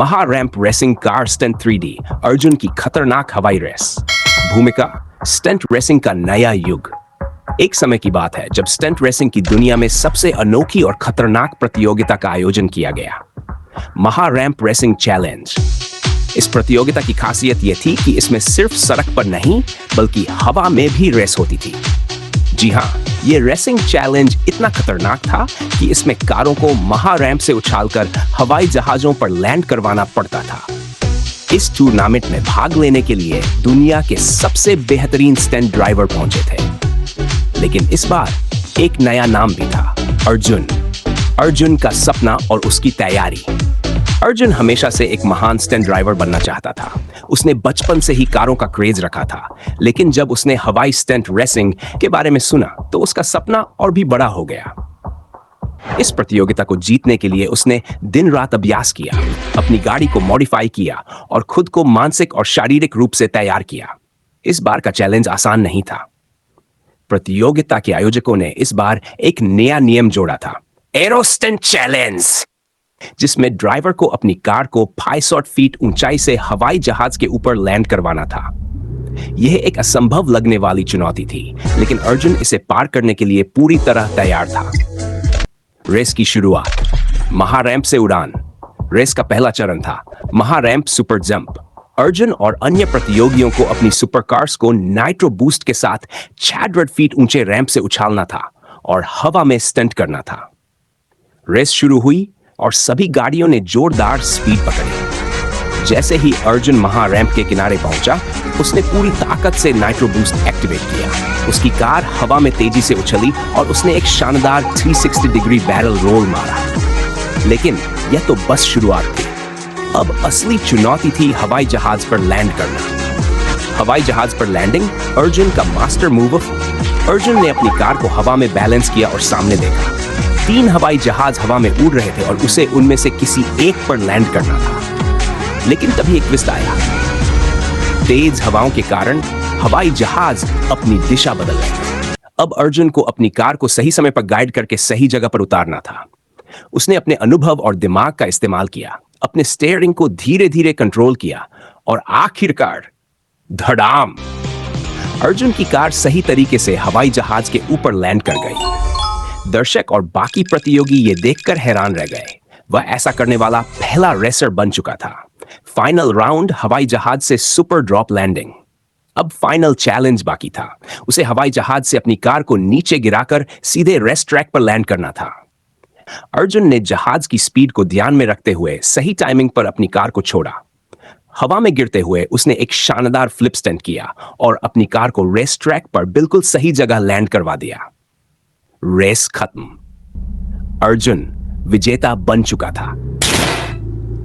महा ramp racing car stunt 3D Arjun की खतरनाक हवाई रेस। भूमिका स्टंट रेसिंग का नया युग। एक समय की बात है जब स्टंट रेसिंग की दुनिया में सबसे अनोखी और खतरनाक प्रतियोगिता का आयोजन किया गया, महा रैंप रेसिंग चैलेंज। इस प्रतियोगिता की खासियत यह थी कि इसमें सिर्फ सड़क पर नहीं बल्कि हवा में भी रेस होती थी। जी हाँ, ये रेसिंग चैलेंज इतना खतरनाक था कि इसमें कारों को महा रैंप से उछालकर हवाई जहाजों पर लैंड करवाना पड़ता था। इस टूर्नामेंट में भाग लेने के लिए दुनिया के सबसे बेहतरीन स्टंट ड्राइवर पहुंचे थे, लेकिन इस बार एक नया नाम भी था, अर्जुन। अर्जुन का सपना और उसकी तैयारी। अर्जुन हमेशा से एक महान स्टंट ड्राइवर बनना चाहता था। उसने बचपन से ही कारों का क्रेज रखा था, लेकिन जब उसने हवाई स्टंट रेसिंग के बारे में सुना तो उसका सपना और भी बड़ा हो गया। इस प्रतियोगिता को जीतने के लिए उसने दिन रात अभ्यास किया, अपनी गाड़ी को मॉडिफाई किया और खुद को मानसिक और शारीरिक रूप से तैयार किया। इस बार का चैलेंज आसान नहीं था। प्रतियोगिता के आयोजकों ने इस बार एक नया नियम जोड़ा था, एरो स्टंट चैलेंज, जिसमें ड्राइवर को अपनी कार को 500 फीट ऊंचाई से हवाई जहाज के ऊपर लैंड करवाना था। यह एक असंभव लगने वाली चुनौती थी, लेकिन अर्जुन इसे पार करने के लिए पूरी तरह तैयार था। रेस की शुरुआत, महा रैंप से उड़ान। रेस का पहला चरण था महा रैंप सुपर जंप। अर्जुन और अन्य प्रतियोगियों को अपनी सुपर कार्स को नाइट्रो बूस्ट के साथ 600 फीट ऊंचे रैंप से उछालना था और हवा में स्टंट करना था। रेस शुरू हुई और सभी गाड़ियों ने जोरदार स्पीड पकड़ी। जैसे ही अर्जुन महा रैंप के किनारे पहुंचा, उसने पूरी ताकत से नाइट्रो बूस्ट एक्टिवेट किया। उसकी कार हवा में तेजी से उछली और उसने एक शानदार 360 डिग्री बैरल रोल मारा। लेकिन यह तो बस शुरुआत थी। अब असली चुनौती थी हवाई जहाज पर लैंड करना। हवाई जहाज पर लैंडिंग अर्जुन का मास्टर मूव। अर्जुन ने अपनी कार को हवा में बैलेंस किया और सामने देखा। 3 हवाई जहाज हवा में उड़ रहे थे और उसे उनमें से किसी एक पर लैंड करना था। लेकिन तभी एक ट्विस्ट आया। तेज हवाओं के कारण हवाई जहाज अपनी दिशा बदल रहे थे। अब अर्जुन को अपनी कार को सही समय पर गाइड करके सही जगह पर उतारना था। उसने अपने अनुभव और दिमाग का इस्तेमाल किया, अपने स्टीयरिंग को धीरे धीरे कंट्रोल किया और आखिरकार धड़ाम, अर्जुन की कार सही तरीके से हवाई जहाज के ऊपर लैंड कर गई। दर्शक और बाकी प्रतियोगी ये देखकर हैरान रह गए। वह ऐसा करने वाला पहला रेसर बन चुका था। फाइनल राउंड हवाई जहाज से सुपर ड्रॉप लैंडिंग। अब फाइनल चैलेंज बाकी था। उसे हवाई जहाज से अपनी कार को नीचे गिराकर सीधे रेस ट्रैक पर लैंड करना था। अर्जुन ने जहाज की स्पीड को ध्यान में रखते हुए सही टाइमिंग पर अपनी कार को छोड़ा। हवा में गिरते हुए उसने एक शानदार फ्लिप स्टंट किया और अपनी कार को रेस ट्रैक पर बिल्कुल सही जगह लैंड करवा दिया। रेस खत्म। अर्जुन विजेता बन चुका था।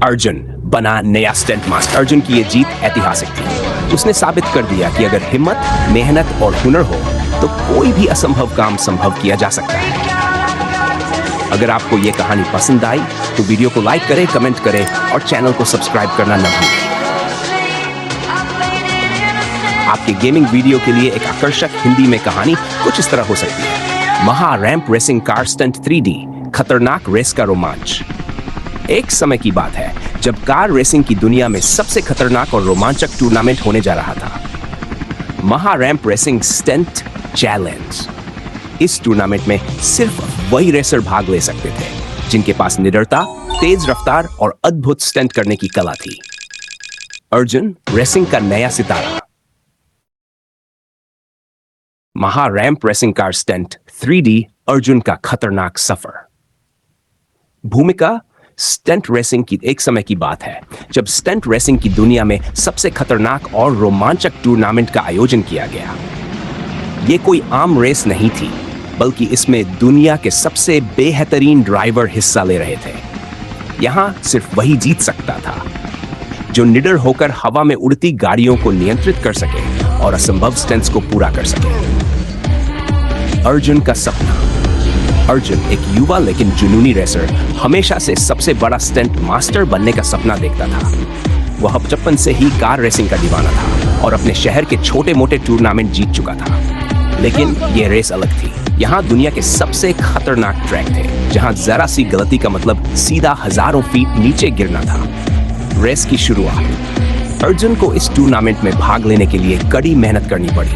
अर्जुन बना नया स्टंट मास्टर। अर्जुन की यह जीत ऐतिहासिक थी। उसने साबित कर दिया कि अगर हिम्मत, मेहनत और हुनर हो तो कोई भी असंभव काम संभव किया जा सकता है। अगर आपको यह कहानी पसंद आई तो वीडियो को लाइक करें, कमेंट करें और चैनल को सब्सक्राइब करना न भूलें। आपके गेमिंग वीडियो के लिए एक आकर्षक हिंदी में कहानी कुछ इस तरह हो सकती है, महा ramp racing car stunt 3D, खतरनाक रेस का रोमांच। एक समय की बात है जब कार रेसिंग की दुनिया में सबसे खतरनाक और रोमांचक टूर्नामेंट होने जा रहा था, महा रैंप रेसिंग स्टंट चैलेंज। इस टूर्नामेंट में सिर्फ वही रेसर भाग ले सकते थे जिनके पास निडरता, तेज रफ्तार और अद्भुत स्टंट करने की कला थी। अर्जुन रेसिंग का नया सितारा। महा ramp racing car stunt 3D Arjun का खतरनाक सफर। भूमिका स्टंट रेसिंग की एक समय की बात है जब स्टंट रेसिंग की दुनिया में सबसे खतरनाक और रोमांचक टूर्नामेंट का आयोजन किया गया। यह कोई आम रेस नहीं थी, बल्कि इसमें दुनिया के सबसे बेहतरीन ड्राइवर हिस्सा ले रहे थे। यहां सिर्फ वही जीत सकता था जो निडर होकर हवा में उड़ती गाड़ियों को नियंत्रित कर सके और असंभव स्टंट्स को पूरा कर सके। अर्जुन का सपना। अर्जुन एक युवा लेकिन जुनूनी रेसर हमेशा से सबसे बड़ा स्टंट मास्टर बनने का सपना देखता था। वह बचपन से ही कार रेसिंग का दीवाना था और अपने शहर के छोटे मोटे टूर्नामेंट जीत चुका था। लेकिन यह रेस अलग थी। यहाँ दुनिया के सबसे खतरनाक ट्रैक थे, जहाँ जरा सी गलती का मतलब सीधा हजारों फीट नीचे गिरना था। रेस की शुरुआत। अर्जुन को इस टूर्नामेंट में भाग लेने के लिए कड़ी मेहनत करनी पड़ी।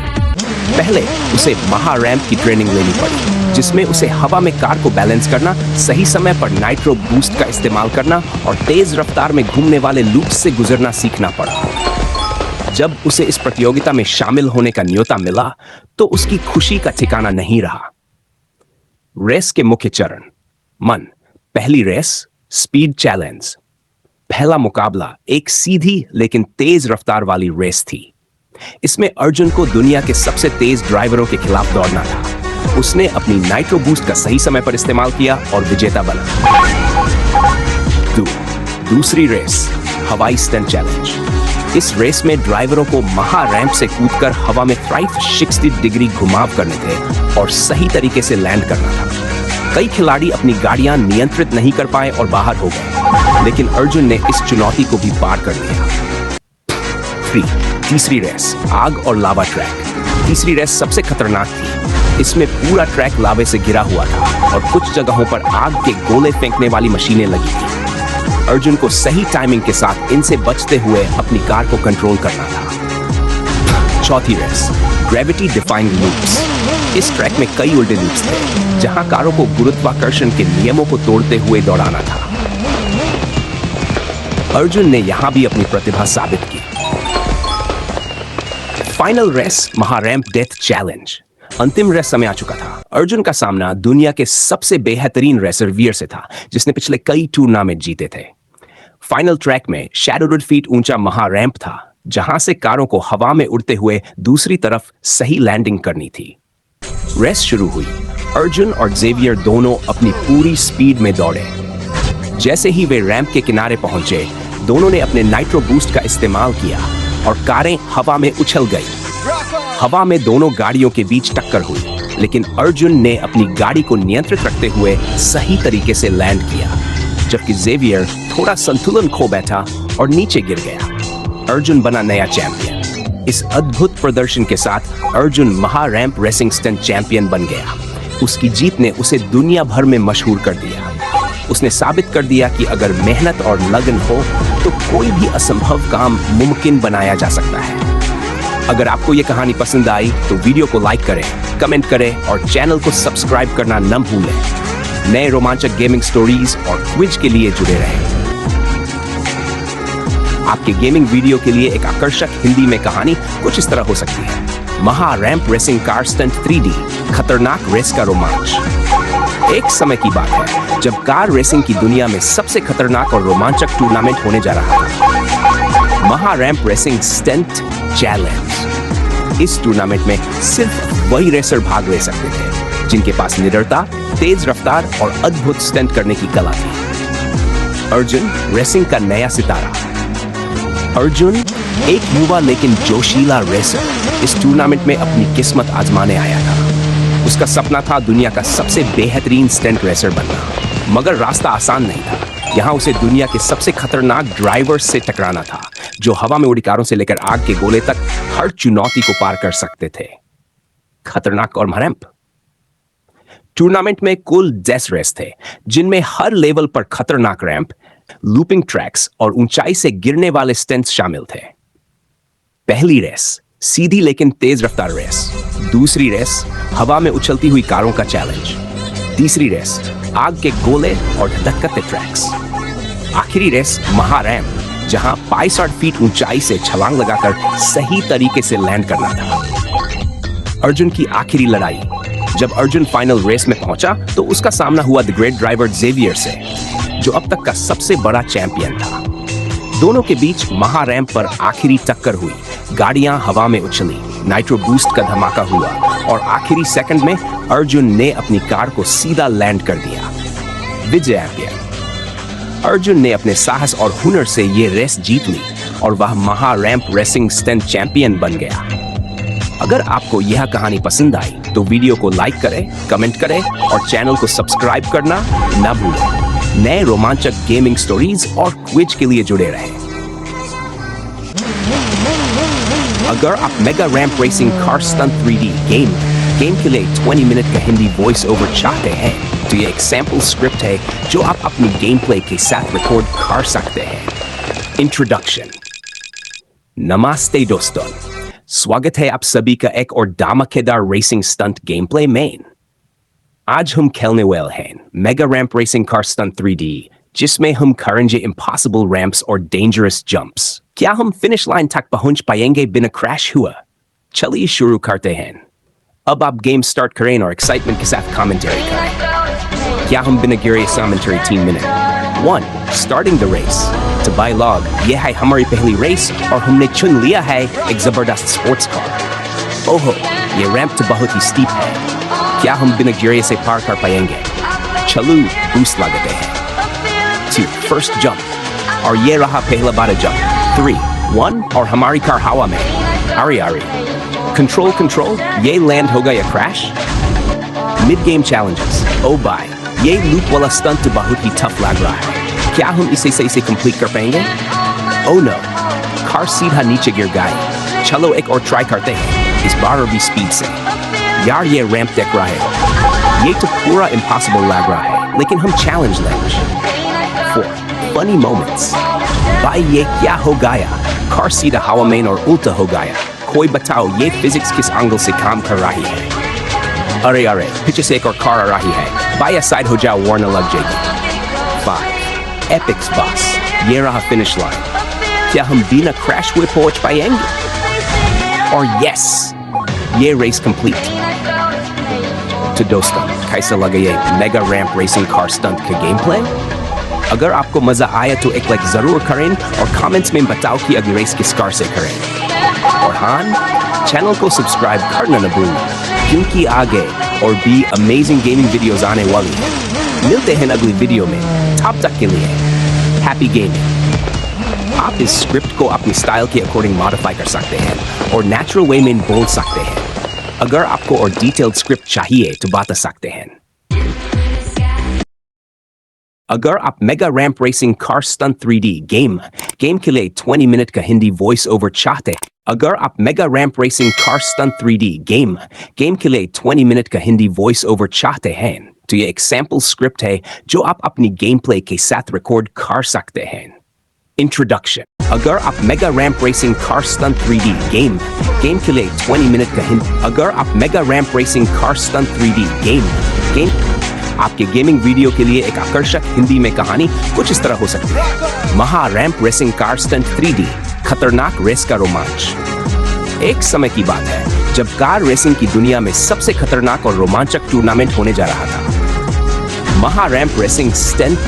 पहले उसे महा रैंप की ट्रेनिंग लेनी पड़ी, जिसमें उसे हवा में कार को बैलेंस करना, सही समय पर नाइट्रो बूस्ट का इस्तेमाल करना और तेज रफ्तार में घूमने वाले लूप्स से गुजरना सीखना पड़ा। जब उसे इस प्रतियोगिता में शामिल होने का न्योता मिला तो उसकी खुशी का ठिकाना नहीं रहा। रेस के मुख्य चरण। पहली रेस स्पीड चैलेंज। पहला मुकाबला एक सीधी लेकिन तेज रफ्तार वाली रेस थी। इसमें अर्जुन को दुनिया के सबसे तेज ड्राइवरों के खिलाफ दौड़ना था। उसने अपनी नाइट्रो बूस्ट का सही समय पर इस्तेमाल किया और विजेता बना। दूसरी रेस हवाई स्टंट चैलेंज। इस रेस में ड्राइवरों को महा रैंप से कूदकर हवा में 360 डिग्री घुमाव करने थे और सही तरीके से लैंड करना था। कई खिलाड़ी अपनी गाड़ियां नियंत्रित नहीं कर पाए और बाहर हो गए, लेकिन अर्जुन ने इस चुनौती को भी पार कर लिया। तीसरी रेस आग और लावा ट्रैक। तीसरी रेस सबसे खतरनाक थी। इसमें पूरा ट्रैक लावे से घिरा हुआ था और कुछ जगहों पर आग के गोले फेंकने वाली मशीनें लगी थी। अर्जुन को सही टाइमिंग के साथ इनसे बचते हुए अपनी कार को कंट्रोल करना था। चौथी रेस ग्रेविटी डिफाइंग लूप्स। इस ट्रैक में कई उल्टे लूप्स थे, जहां कारों को गुरुत्वाकर्षण के नियमों को तोड़ते हुए दौड़ाना था। अर्जुन ने यहां भी अपनी प्रतिभा साबित की। फाइनल रेस महारैंप डेथ चैलेंज। अंतिम रेस समय आ चुका था। अर्जुन का सामना दुनिया के सबसे बेहतरीन रेसर वीर से था, जिसने पिछले कई टूर्नामेंट जीते थे। फाइनल ट्रैक में शैडोड फीट ऊंचा महारैंप था, जहां से कारों को हवा में उड़ते हुए दूसरी तरफ सही लैंडिंग करनी थी। रेस शुरू हुई। अर्जुन और जेवियर दोनों अपनी पूरी स्पीड में दौड़े। जैसे ही वे रैंप के किनारे पहुंचे, दोनों ने अपने नाइट्रो बूस्ट का इस्तेमाल किया और कारें हवा में उछल गई। हवा में दोनों गाड़ियों के बीच टक्कर हुई, लेकिन अर्जुन ने अपनी गाड़ी को नियंत्रित रखते हुए सही तरीके से लैंड किया, जबकि जेवियर थोड़ा संतुलन खो बैठा और नीचे गिर गया। अर्जुन बना नया चैंपियन। इस अद्भुत प्रदर्शन के साथ अर्जुन महा रैंप रेसिंग स्टंट चैंपियन बन गया। उसकी जीत ने उसे दुनिया भर में मशहूर कर दिया। उसने साबित कर दिया कि अगर मेहनत और लगन हो तो कोई भी असंभव काम मुमकिन बनाया जा सकता है। अगर आपको ये कहानी पसंद आई तो वीडियो को लाइक करें, कमेंट करें और चैनल को सब्सक्राइब करना न भूलें। नए रोमांचक गेमिंग स्टोरीज और क्विज के लिए जुड़े रहें। आपके गेमिंग वीडियो के लिए एक आकर्षक हिंदी में कहानी कुछ इस तरह हो सकती है। महा ramp racing car stunt 3D, खतरनाक रेस का रोमांच। एक समय की बात है जब कार रेसिंग की दुनिया में सबसे खतरनाक और रोमांचक टूर्नामेंट होने जा रहा था, महा रैंप रेसिंग स्टंट चैलेंज। इस टूर्नामेंट में सिर्फ वही रेसर भाग ले सकते थे जिनके पास निडरता, तेज रफ्तार और अद्भुत स्टंट करने की कला थी। अर्जुन रेसिंग का नया सितारा। अर्जुन एक युवा लेकिन जोशीला रेसर इस टूर्नामेंट में अपनी किस्मत आजमाने आया था। उसका सपना था दुनिया का सबसे बेहतरीन स्टंट रेसर बनना, मगर रास्ता आसान नहीं था। यहाँ उसे दुनिया के सबसे खतरनाक ड्राइवर्स से टकराना था, जो हवा में उड़ी कारों से लेकर आग के गोले तक हर चुनौती को पार कर सकते थे। खतरनाक और महारैंप। टूर्नामेंट में कुल 10 रेस थे, जिनमें हर लेवल पर खतरनाक रैंप, लूपिंग ट्रैक्स और ऊंचाई से गिरने वाले स्टंट्स शामिल थे। पहली रेस सीधी लेकिन तेज रफ्तार रेस। दूसरी रेस हवा में उछलती हुई कारों का चैलेंज। तीसरी रेस आग के गोले और धधकते ट्रैक्स। आखिरी रेस महारैंप, जहां 65 फीट ऊंचाई से छलांग लगाकर सही तरीके से लैंड करना था। अर्जुन की आखिरी लड़ाई। जब अर्जुन फाइनल रेस में पहुंचा तो उसका सामना हुआ द ग्रेट ड्राइवर जेवियर से, जो अब तक का सबसे बड़ा चैंपियन था। दोनों के बीच महा रैंप पर आखिरी टक्कर हुई। गाड़ियां हवा में उछली, नाइट्रो बूस्ट का धमाका हुआ और आखिरी सेकंड में अर्जुन ने अपनी कार को सीधा लैंड कर दिया। विजय अर्जुन ने अपने साहस और हुनर से ये रेस जीत ली और वह महा रैंप रेसिंग स्टंट चैंपियन बन गया। अगर आपको यह कहानी पसंद आई तो वीडियो को लाइक करें, कमेंट करें और चैनल को सब्सक्राइब करना न भूलें। नए रोमांचक गेमिंग स्टोरीज और क्विज के लिए जुड़े रहें। अगर आप mega ramp racing car stunt 3D game के लिए 20 मिनट का हिंदी वॉइस ओवर चाहते हैं तो ये एक सैंपल स्क्रिप्ट है जो आप अपनी गेम प्ले के साथ रिकॉर्ड कर सकते हैं। इंट्रोडक्शन। नमस्ते दोस्तों, स्वागत है आप सभी का एक और धमाकेदार रेसिंग स्टंट गेम प्ले में। आज हम खेलने वाले हैं mega ramp racing car stunt 3D, जिसमें हम करेंगे इम्पॉसिबल रैंप्स और डेंजरस जंप्स। क्या हम फिनिश लाइन तक पहुंच पाएंगे बिना क्रैश हुआ? चलिए शुरू करते हैं। अब आप गेम स्टार्ट करें और एक्साइटमेंट के साथ कमेंटरी करें। क्या हम बिना गिरे commentary 3 minute. 1. Starting the race. To buy log, ये है हमारी पहली रेस और हमने चुन लिया है एक जबरदस्त स्पोर्ट्स कार। ओहो, ये रैंप तो बहुत ही स्टीप है। क्या हम बिना गिरे से पार कर पाएंगे? चलो बूस्ट लगाते हैं। 2. First jump, और ये रहा पहला बड़ा जंप। 3, 1 और हमारी कार हवा में। अरे कंट्रोल, ये लैंड होगा या crash? Mid game challenges. Oh boy, ये लूप वाला स्टंट तो बहुत ही टफ लग रहा है। क्या हम इसे सही से कंप्लीट कर पाएंगे? ओह नो, कार सीधा नीचे गिर गई। चलो एक और ट्राई करते हैं, इस बार और भी स्पीड से। यार ये रैंप देख रहा है, ये तो पूरा इम्पॉसिबल लग रहा है, लेकिन हम चैलेंज लेंगे। 4. Funny moments. भाई ये क्या हो गया? कार सीधा हवा में और उल्टा हो गया। कोई बताओ ये फिजिक्स किस एंगल से काम कर रही है? अरे पीछे से एक और कार आ रही है, बाया साइड हो जाओ वरना लग जाएगी। 5. एपिक्स बॉस, ये रहा फिनिश लाइन। क्या हम बिना क्रैश हुए पहुंच पाएंगे? और यस, ये रेस कंप्लीट। तो दोस्तों, कैसा लगा ये mega ramp racing car stunt का गेम प्ले? अगर आपको मजा आया तो एक लाइक जरूर करें और कमेंट्स में बताओ कि अगली रेस किस कार से करें। और हाँ, चैनल को सब्सक्राइब करना न भूलें, क्योंकि आगे और भी अमेजिंग गेमिंग वीडियोस आने वाली हैं। मिलते हैं अगली वीडियो में, तब तक के लिए हैप्पी गेमिंग। आप इस स्क्रिप्ट को अपनी स्टाइल के अकॉर्डिंग मॉडिफाई कर सकते हैं और नेचुरल वे में बोल सकते हैं। अगर आपको और डिटेल्ड स्क्रिप्ट चाहिए तो बता सकते हैं। अगर आप mega ramp racing car stunt 3D game के लिए 20 मिनट का हिंदी वॉइस ओवर चाहते हैं, अगर आप mega ramp racing car stunt 3D game के लिए 20 मिनट का हिंदी वॉइस ओवर चाहते हैं, तो ये एक सैंपल स्क्रिप्ट है जो आप अपनी गेम प्ले के साथ रिकॉर्ड कर सकते हैं। इंट्रोडक्शन। अगर आप mega ramp racing car stunt 3D game के लिए 20 मिनट का हिंदी, अगर आप mega ramp racing car stunt 3D game आपके गेमिंग वीडियो के लिए एक आकर्षक हिंदी में कहानी कुछ इस तरह हो सकती है। महा ramp racing car stunt 3D, खतरनाक रेस का रोमांच। एक समय की बात है जब कार रेसिंग की दुनिया में सबसे खतरनाक और रोमांचक टूर्नामेंट होने जा रहा था, महा रैंप रेसिंग स्टंट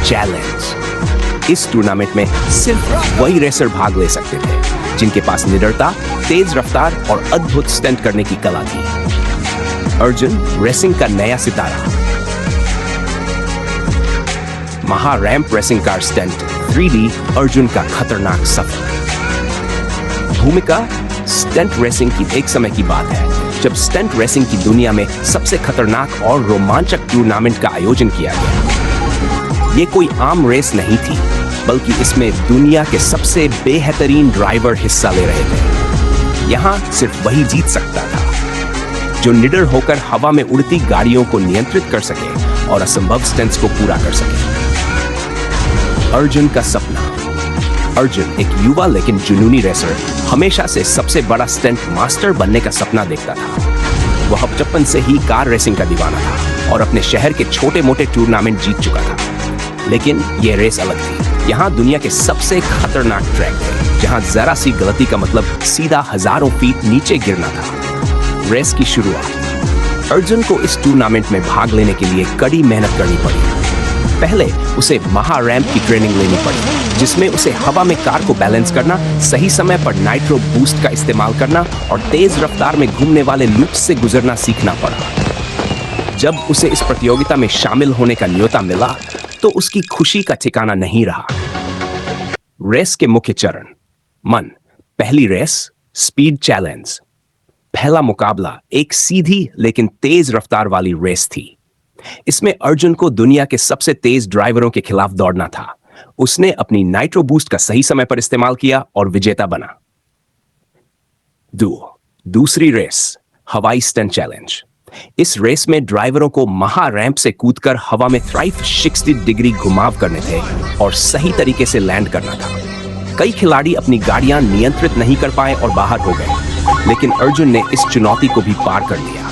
चैलेंज। इस टूर्नामेंट में सिर्फ वही रेसर भाग ले सकते थे जिनके पास निडरता, तेज रफ्तार और अद्भुत स्टंट करने की कला थी। अर्जुन, रेसिंग का नया सितारा। महा ramp racing car stunt 3D, Arjun का खतरनाक सफर। भूमिका। स्टंट रेसिंग की एक समय की बात है जब स्टंट रेसिंग की दुनिया में सबसे खतरनाक और रोमांचक टूर्नामेंट का आयोजन किया गया। ये कोई आम रेस नहीं थी, बल्कि इसमें दुनिया के सबसे बेहतरीन ड्राइवर हिस्सा ले रहे थे। यहाँ सिर्फ वही जीत सकता था जो निडर होकर हवा में उड़ती गाड़ियों को नियंत्रित कर सके और असंभव स्टंट्स को पूरा कर सके। अर्जुन का सपना। अर्जुन, एक युवा लेकिन जुनूनी रेसर, हमेशा से सबसे बड़ा स्टंट मास्टर बनने का सपना देखता था। वह बचपन से ही कार रेसिंग का दीवाना था और अपने शहर के छोटे मोटे टूर्नामेंट जीत चुका था। लेकिन यह रेस अलग थी। यहाँ दुनिया के सबसे खतरनाक ट्रैक थे, जहाँ जरा सी गलती का मतलब सीधा हजारों फीट नीचे गिरना था। रेस की शुरुआत। अर्जुन को इस टूर्नामेंट में भाग लेने के लिए कड़ी मेहनत करनी पड़ी। पहले उसे महा रैंप की ट्रेनिंग लेनी पड़ी, जिसमें उसे हवा में कार को बैलेंस करना, सही समय पर नाइट्रो बूस्ट का इस्तेमाल करना और तेज रफ्तार में घूमने वाले लूप्स से गुजरना सीखना पड़ा। जब उसे इस प्रतियोगिता में शामिल होने का न्योता मिला तो उसकी खुशी का ठिकाना नहीं रहा। रेस के मुख्य चरण। मन। पहली रेस, स्पीड चैलेंज। पहला मुकाबला एक सीधी लेकिन तेज रफ्तार वाली रेस थी। इसमें अर्जुन को दुनिया के सबसे तेज ड्राइवरों के खिलाफ दौड़ना था। उसने अपनी नाइट्रो बूस्ट का सही समय पर इस्तेमाल किया और विजेता बना। दूसरी रेस, हवाई स्टंट चैलेंज। इस रेस में ड्राइवरों को महा रैंप से कूदकर हवा में 360 डिग्री घुमाव करने थे और सही तरीके से लैंड करना था। कई खिलाड़ी अपनी गाड़ियां नियंत्रित नहीं कर पाए और बाहर हो गए, लेकिन अर्जुन ने इस चुनौती को भी पार कर लिया।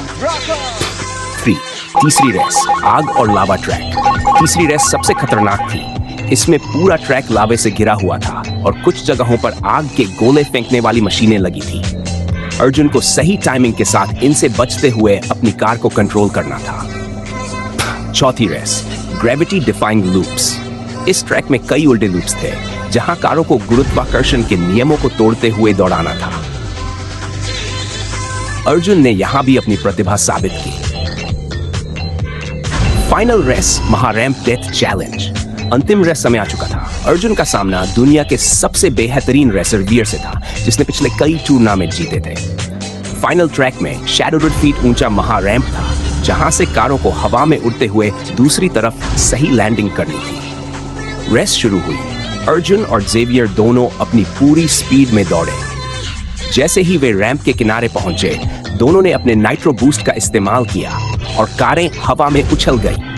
3. तीसरी रेस, आग और लावा ट्रैक। तीसरी रेस सबसे खतरनाक थी। इसमें पूरा ट्रैक लावे से घिरा हुआ था और कुछ जगहों पर आग के गोले फेंकने वाली मशीनें लगी थी। अर्जुन को सही टाइमिंग के साथ इनसे बचते हुए अपनी कार को कंट्रोल करना था। चौथी रेस, ग्रेविटी डिफाइंग लूप्स। इस ट्रैक में कई उल्टे लूप्स थे, जहां कारों को गुरुत्वाकर्षण के नियमों को तोड़ते हुए दौड़ाना था। अर्जुन ने यहां भी अपनी प्रतिभा साबित की। फाइनल रेस, महारैंप डेथ चैलेंज। अंतिम रेस समय आ चुका था। अर्जुन का सामना दुनिया के सबसे बेहतरीन रेसर वियर से था, जिसने पिछले कई टूर्नामेंट जीते थे। फाइनल ट्रैक में 600 फीट ऊंचा महारैंप था, जहां से कारों को हवा में उड़ते हुए दूसरी तरफ सही लैंडिंग करनी थी। रेस शुरू हुई। अर्जुन और जेवियर दोनों अपनी पूरी स्पीड में दौड़े। जैसे ही वे रैंप के किनारे पहुंचे, दोनों ने अपने नाइट्रो बूस्ट का इस्तेमाल किया और कारें हवा में उछल गई।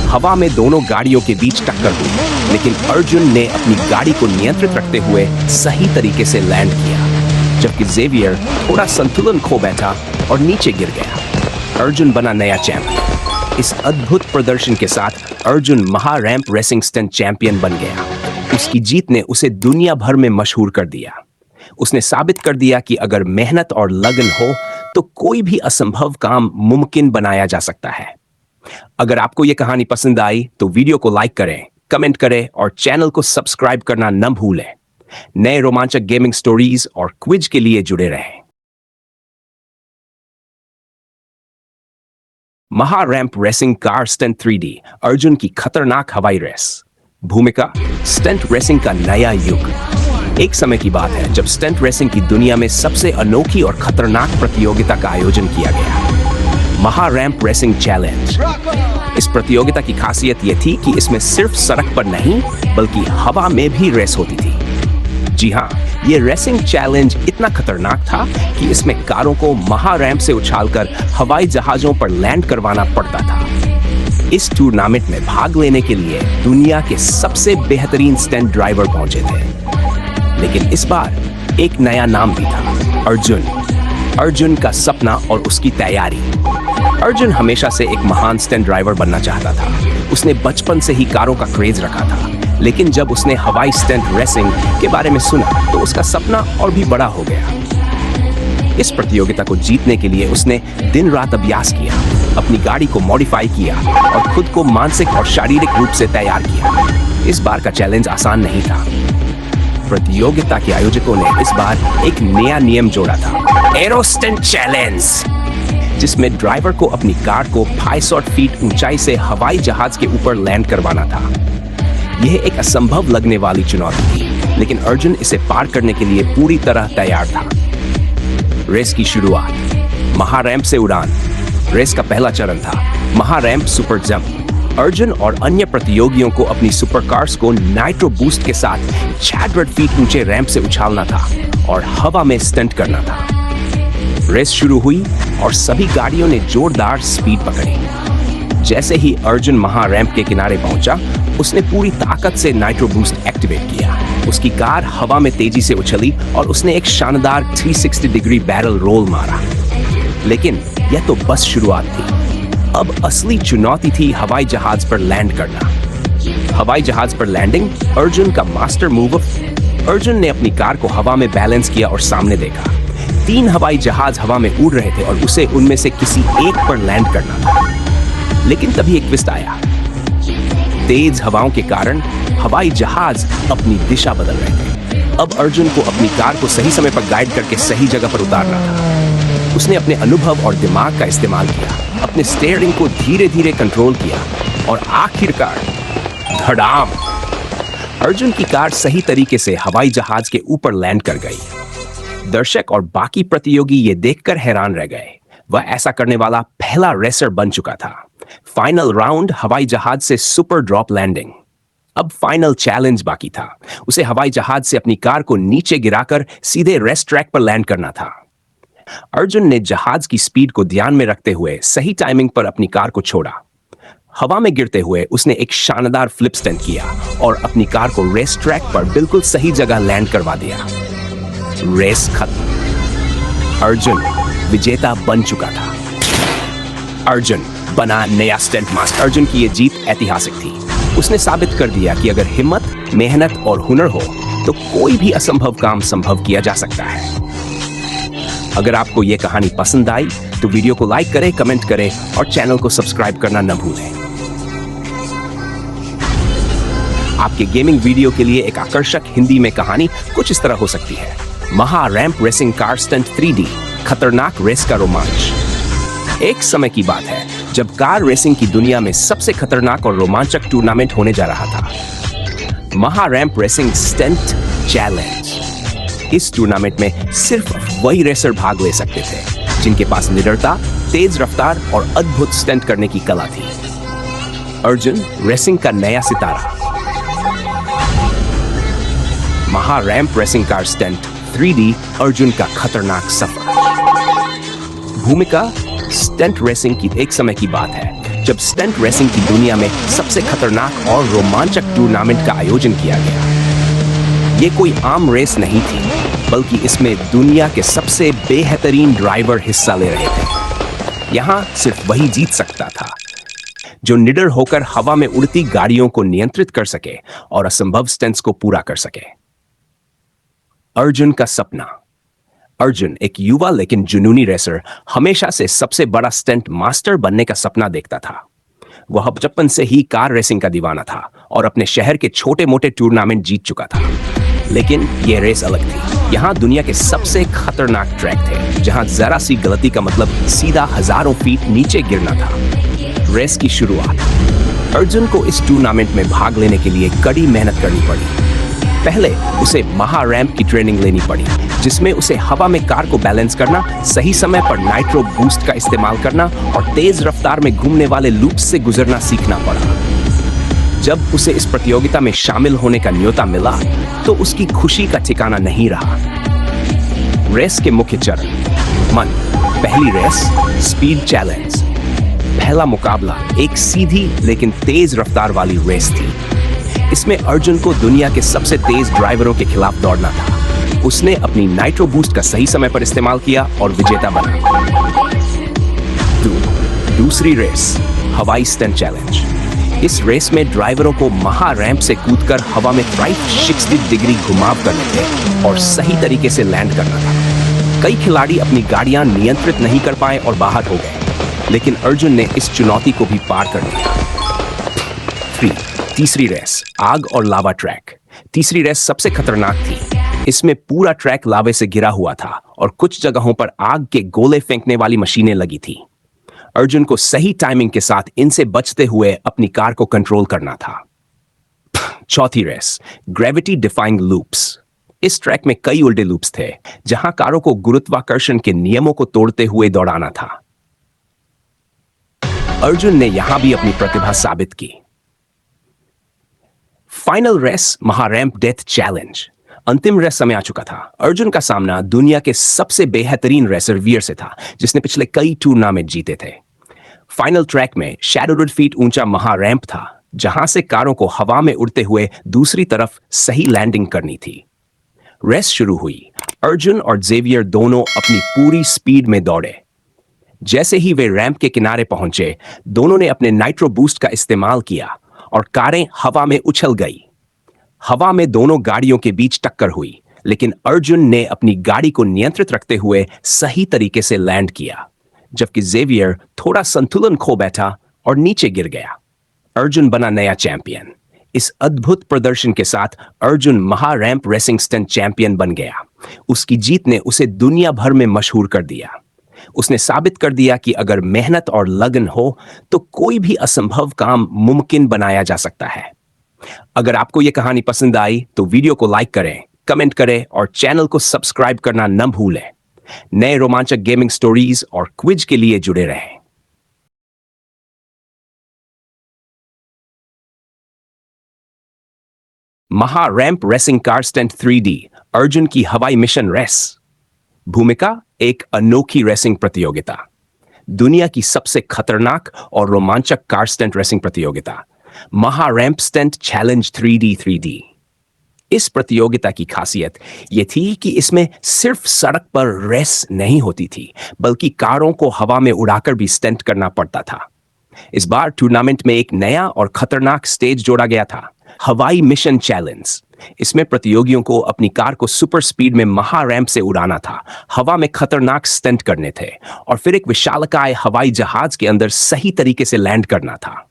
हवा में दोनों गाड़ियों के बीच टक्कर हुई, लेकिन अर्जुन ने अपनी गाड़ी को नियंत्रित रखते हुए सही तरीके से लैंड किया, जबकि जेवियर थोड़ा संतुलन खो बैठा और नीचे गिर गया। अर्जुन बना नया चैंपियन। इस अद्भुत प्रदर्शन के साथ अर्जुन महारैंप रेसिंग स्टंट चैंपियन बन गया। उसकी जीत ने उसे दुनिया भर में मशहूर कर दिया। उसने साबित कर दिया कि अगर मेहनत और लगन हो तो कोई भी असंभव काम मुमकिन बनाया जा सकता है। अगर आपको यह कहानी पसंद आई तो वीडियो को लाइक करें, कमेंट करें और चैनल को सब्सक्राइब करना न भूलें। नए रोमांचक गेमिंग स्टोरीज और क्विज के लिए जुड़े रहें। महारैंप racing car stunt 3D, Arjun की खतरनाक हवाई रेस। भूमिका, स्टंट रेसिंग का नया युग। एक समय की बात है जब स्टंट रेसिंग की दुनिया में सबसे अनोखी और खतरनाक प्रतियोगिता का आयोजन किया गया, महारैंप रेसिंग चैलेंज। इस प्रतियोगिता की खासियत यह थी कि इसमें सिर्फ सड़क पर नहीं बल्कि हवा में भी रेस होती थी। जी हाँ, ये रेसिंग चैलेंज इतना खतरनाक था कि इसमें कारों को महारैंप से उछालकर हवाई जहाजों पर लैंड करवाना पड़ता था। इस टूर्नामेंट में भाग लेने के लिए दुनिया के सबसे बेहतरीन स्टंट ड्राइवर पहुंचे थे, लेकिन इस बार एक नया नाम भी था, अर्जुन। अर्जुन का सपना और उसकी तैयारी। अर्जुन हमेशा से एक महान स्टंट ड्राइवर बनना चाहता था। उसने बचपन से ही कारों का क्रेज रखा था, लेकिन जब उसने हवाई स्टंट रेसिंग के बारे में सुना तो उसका सपना और भी बड़ा हो गया। इस प्रतियोगिता को जीतने के लिए उसने दिन रात अभ्यास किया, अपनी गाड़ी को मॉडिफाई किया और खुद को मानसिक और शारीरिक रूप से तैयार किया। इस बार का चैलेंज आसान नहीं था। प्रतियोगिता के आयोजकों ने इस बार एक नया नियम जोड़ा था, एरो स्टंट चैलेंज, जिसमें ड्राइवर को अपनी कार को 500 फीट ऊंचाई से हवाई जहाज के ऊपर लैंड करवाना था। यह एक असंभव लगने वाली चुनौती थी, लेकिन अर्जुन इसे पार करने के लिए पूरी तरह तैयार था। रेस की शुरुआत, महारैंप से उड़ान। रेस का पहला चरण था महारैंप सुपर जंप। अर्जुन और अन्य प्रतियोगियों को अपनी सुपर कार्स को नाइट्रो बूस्ट के साथ 600 फीट ऊंचे रैंप से उछालना था और हवा में स्टंट करना था। रेस शुरू हुई और सभी गाड़ियों ने जोरदार स्पीड पकड़ी। जैसे ही अर्जुन महारैंप के किनारे पहुंचा, उसने पूरी ताकत से नाइट्रो बूस्ट एक्टिवेट किया। उसकी कार हवा में तेजी से उछली और उसने एक शानदार 360 डिग्री बैरल रोल मारा। लेकिन यह तो बस शुरुआत थी। अब असली चुनौती थी हवाई जहाज पर लैंड करना। हवाई जहाज पर लैंडिंग अर्जुन का मास्टर मूव। अर्जुन ने अपनी कार को हवा में बैलेंस किया और सामने देखा। 3 हवाई जहाज हवा में उड़ रहे थे और उसे उनमें से किसी एक पर लैंड करना था। लेकिन तभी एक ट्विस्ट आया। तेज हवाओं के कारण हवाई जहाज अपनी दिशा बदल रहे थे। अब अर्जुन को अपनी कार को सही समय पर गाइड करके सही जगह पर उतारना था। उसने अपने अनुभव और दिमाग का इस्तेमाल किया, अपने स्टीयरिंग को धीरे धीरे कंट्रोल किया और आखिरकार धड़ाम, अर्जुन की कार सही तरीके से हवाई जहाज के ऊपर लैंड कर गई। दर्शक और बाकी प्रतियोगी ये देखकर हैरान रह गए। वह ऐसा करने वाला पहला रेसर बन चुका था। फाइनल राउंड, हवाई जहाज से सुपर ड्रॉप लैंडिंग। अब फाइनल चैलेंज बाकी था। उसे हवाई जहाज से अपनी कार को नीचे गिराकर सीधे रेस ट्रैक पर लैंड करना था। अर्जुन ने जहाज की स्पीड को ध्यान में रखते हुए सही टाइमिंग पर अपनी कार को छोड़ा। हवा में गिरते हुए उसने एक शानदार फ्लिप स्टंट किया और अपनी कार को रेस ट्रैक पर बिल्कुल सही जगह लैंड करवा दिया। रेस खत्म। अर्जुन विजेता बन चुका था। अर्जुन बना नया स्टंट मास्टर। अर्जुन की यह जीत ऐतिहासिक थी। उसने साबित कर दिया कि अगर हिम्मत, मेहनत और हुनर हो तो कोई भी असंभव काम संभव किया जा सकता है। अगर आपको यह कहानी पसंद आई तो वीडियो को लाइक करें, कमेंट करें और चैनल को सब्सक्राइब करना न भूलें। आपके गेमिंग वीडियो के लिए एक आकर्षक हिंदी में कहानी कुछ इस तरह हो सकती है। महा ramp racing car stunt 3D, खतरनाक रेस का रोमांच। एक समय की बात है जब कार रेसिंग की दुनिया में सबसे खतरनाक और रोमांचक टूर्नामेंट होने जा रहा था, महा रैंप रेसिंग स्टंट चैलेंज। इस टूर्नामेंट में सिर्फ वही रेसर भाग ले सकते थे जिनके पास निडरता, तेज रफ्तार और अद्भुत स्टंट करने की कला थी। अर्जुन रेसिंग का नया सितारा। महा ramp racing car stunt 3D, Arjun का खतरनाक सफर। भूमिका स्टंट रेसिंग की। एक समय की बात है जब स्टंट रेसिंग की दुनिया में सबसे खतरनाक और रोमांचक टूर्नामेंट का आयोजन किया गया। ये कोई आम रेस नहीं थी, बल्कि इसमें दुनिया के सबसे बेहतरीन ड्राइवर हिस्सा ले रहे थे। यहां सिर्फ वही जीत सकता था जो निडर होकर हवा में उड़ती गाड़ियों को नियंत्रित कर सके और असंभव स्टंट्स को पूरा कर सके। अर्जुन का सपना। अर्जुन, एक युवा लेकिन जुनूनी रेसर, हमेशा से सबसे बड़ा स्टंट मास्टर बनने का सपना देखता था। वह बचपन से ही कार रेसिंग का दीवाना था और अपने शहर के छोटे मोटे टूर्नामेंट जीत चुका था। लेकिन यह रेस अलग थी। यहाँ दुनिया के सबसे खतरनाक ट्रैक थे, जहाँ जरा सी गलती का मतलब सीधा हजारों फीट नीचे गिरना था। रेस की शुरुआत। अर्जुन को इस टूर्नामेंट में भाग लेने के लिए कड़ी मेहनत करनी पड़ी। पहले उसे महा रैंप की ट्रेनिंग लेनी पड़ी, जिसमें उसे हवा में कार को बैलेंस करना, सही समय पर नाइट्रो बूस्ट का इस्तेमाल करना और तेज रफ्तार में घूमने वाले लूप्स से गुजरना सीखना पड़ा। जब उसे इस प्रतियोगिता में शामिल होने का न्योता मिला तो उसकी खुशी का ठिकाना नहीं रहा। रेस के मुख्य चरण। पहली रेस स्पीड चैलेंज। पहला मुकाबला एक सीधी लेकिन तेज रफ्तार वाली रेस थी। इसमें अर्जुन को दुनिया के सबसे तेज ड्राइवरों के खिलाफ दौड़ना था। उसने अपनी नाइट्रो बूस्ट का सही समय पर इस्तेमाल किया और विजेता बना। दूसरी रेस हवाई स्टंट चैलेंज। इस रेस में ड्राइवरों को महा रैंप से कूदकर हवा में 360 डिग्री घुमाव करने थे और सही तरीके से लैंड करना था। कई खिलाड़ी अपनी गाड़ियां नियंत्रित नहीं कर पाए और बाहर हो गए, लेकिन अर्जुन ने इस चुनौती को भी पार कर लिया। तीसरी रेस आग और लावा ट्रैक। तीसरी रेस सबसे खतरनाक थी। इसमें पूरा ट्रैक लावे से घिरा हुआ था और कुछ जगहों पर आग के गोले फेंकने वाली मशीनें लगी थी। अर्जुन को सही टाइमिंग के साथ इनसे बचते हुए अपनी कार को कंट्रोल करना था। चौथी रेस ग्रेविटी डिफाइंग लूप्स। इस ट्रैक में कई उल्टे लूप्स थे, जहां कारों को गुरुत्वाकर्षण के नियमों को तोड़ते हुए दौड़ाना था। अर्जुन ने यहां भी अपनी प्रतिभा साबित की। फाइनल रेस महा रैंप डेथ चैलेंज। अंतिम रेस समय आ चुका था। अर्जुन का सामना दुनिया के सबसे बेहतरीन रेसर वीर से था, जिसने पिछले कई टूर्नामेंट जीते थे। फाइनल ट्रैक में 600 फीट ऊंचा महा रैंप था, जहां से कारों को हवा में उड़ते हुए दूसरी तरफ सही लैंडिंग करनी थी। रेस शुरू हुई। अर्जुन और जेवियर दोनों अपनी पूरी स्पीड में दौड़े। जैसे ही वे रैंप के किनारे पहुंचे, दोनों ने अपने नाइट्रो बूस्ट का इस्तेमाल किया और कारें हवा में उछल गई। हवा में दोनों गाड़ियों के बीच टक्कर हुई, लेकिन अर्जुन ने अपनी गाड़ी को नियंत्रित रखते हुए सही तरीके से लैंड किया, जबकि जेवियर थोड़ा संतुलन खो बैठा और नीचे गिर गया। अर्जुन बना नया चैंपियन। इस अद्भुत प्रदर्शन के साथ अर्जुन महा रैंप रेसिंग स्टंट चैंपियन बन गया। उसकी जीत ने उसे दुनिया भर में मशहूर कर दिया। उसने साबित कर दिया कि अगर मेहनत और लगन हो तो कोई भी असंभव काम मुमकिन बनाया जा सकता है। अगर आपको यह कहानी पसंद आई तो वीडियो को लाइक करें, कमेंट करें और चैनल को सब्सक्राइब करना न भूलें। नए रोमांचक गेमिंग स्टोरीज और क्विज के लिए जुड़े रहें। महा ramp racing car stunt 3D, Arjun की हवाई मिशन रेस। भूमिका एक अनोखी रेसिंग प्रतियोगिता। दुनिया की सबसे खतरनाक और रोमांचक कार स्टंट रेसिंग प्रतियोगिता महा रैंप स्टंट चैलेंज 3D। इस प्रतियोगिता की खासियत यह थी कि इसमें सिर्फ सड़क पर रेस नहीं होती थी, बल्कि कारों को हवा में उड़ाकर भी स्टंट करना पड़ता था। इस बार टूर्नामेंट में एक नया और खतरनाक स्टेज जोड़ा गया था, हवाई मिशन चैलेंज। इसमें प्रतियोगियों को अपनी कार को सुपर स्पीड में महा रैंप से उड़ाना था, हवा में खतरनाक स्टंट करने थे और फिर एक विशालकाय हवाई जहाज के अंदर सही तरीके से लैंड करना था।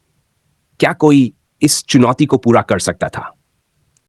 क्या कोई इस चुनौती को पूरा कर सकता था?